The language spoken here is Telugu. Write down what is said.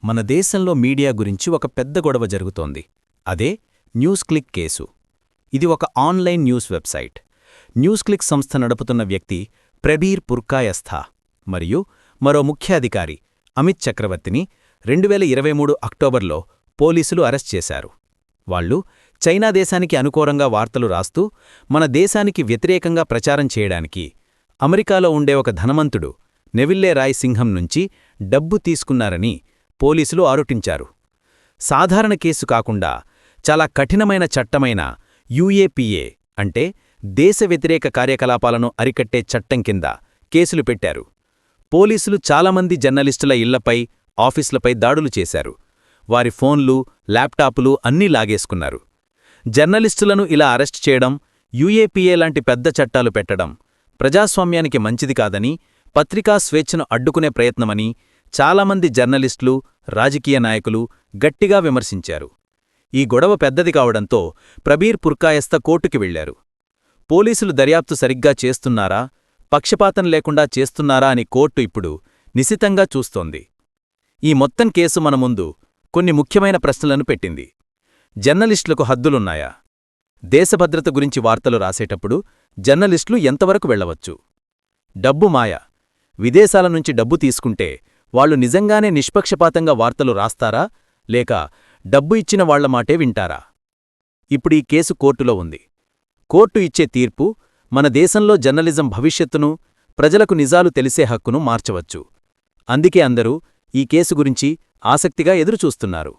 మన దేశంలో మీడియా గురించి ఒక పెద్ద గొడవ జరుగుతోంది. అదే న్యూస్ క్లిక్ కేసు. ఇది ఒక online news website. News click సంస్థ నడుపుతున్న వ్యక్తి ప్రబీర్ పుర్కాయస్థా మరియు మరో ముఖ్య అధికారి అమిత్ చక్రవర్తిని 2023 అక్టోబర్లో పోలీసులు అరెస్ట్ చేశారు. వాళ్లు చైనా దేశానికి అనుకూలంగా వార్తలు రాస్తూ మన దేశానికి వ్యతిరేకంగా ప్రచారం చేయడానికి అమెరికాలో ఉండే ఒక ధనవంతుడు నెవిల్లే రాయ్ సింఘం నుంచి డబ్బు తీసుకున్నారని పోలీసులు ఆరోపించారు. సాధారణ కేసు కాకుండా చాలా కఠినమైన చట్టమైన యుఏపిఏ అంటే దేశ వ్యతిరేక కార్యకలాపాలను అరికట్టే చట్టం కింద కేసులు పెట్టారు. పోలీసులు చాలామంది జర్నలిస్టుల ఇళ్లపై, ఆఫీసులపై దాడులు చేశారు. వారి ఫోన్లు, ల్యాప్టాపులు అన్నీ లాగేసుకున్నారు. జర్నలిస్టులను ఇలా అరెస్ట్ చేయడం, యుఏపిఏ లాంటి పెద్ద చట్టాలు పెట్టడం ప్రజాస్వామ్యానికి మంచిది కాదని, పత్రికా స్వేచ్ఛను అడ్డుకునే ప్రయత్నమని చాలామంది జర్నలిస్టులు, రాజకీయ నాయకులు గట్టిగా విమర్శించారు. ఈ గొడవ పెద్దది కావడంతో ప్రబీర్ పుర్కాయస్థ కోర్టుకి వెళ్లారు. పోలీసులు దర్యాప్తు సరిగ్గా చేస్తున్నారా, పక్షపాతం లేకుండా చేస్తున్నారా అని కోర్టు ఇప్పుడు నిశితంగా చూస్తోంది. ఈ మొత్తం కేసు మన ముందు కొన్ని ముఖ్యమైన ప్రశ్నలను పెట్టింది. జర్నలిస్టులకు హద్దులున్నాయా? దేశభద్రత గురించి వార్తలు రాసేటప్పుడు జర్నలిస్టులు ఎంతవరకు వెళ్లవచ్చు? డబ్బు మాయ. విదేశాల నుంచి డబ్బు తీసుకుంటే వాళ్లు నిజంగానే నిష్పక్షపాతంగా వార్తలు రాస్తారా, లేక డబ్బు ఇచ్చిన వాళ్ల మాటే వింటారా? ఇప్పుడీ కేసు కోర్టులో ఉంది. కోర్టు ఇచ్చే తీర్పు మన దేశంలో జర్నలిజం భవిష్యత్తును, ప్రజలకు నిజాలు తెలిసే హక్కును మార్చవచ్చు. అందుకే అందరూ ఈ కేసు గురించి ఆసక్తిగా ఎదురుచూస్తున్నారు.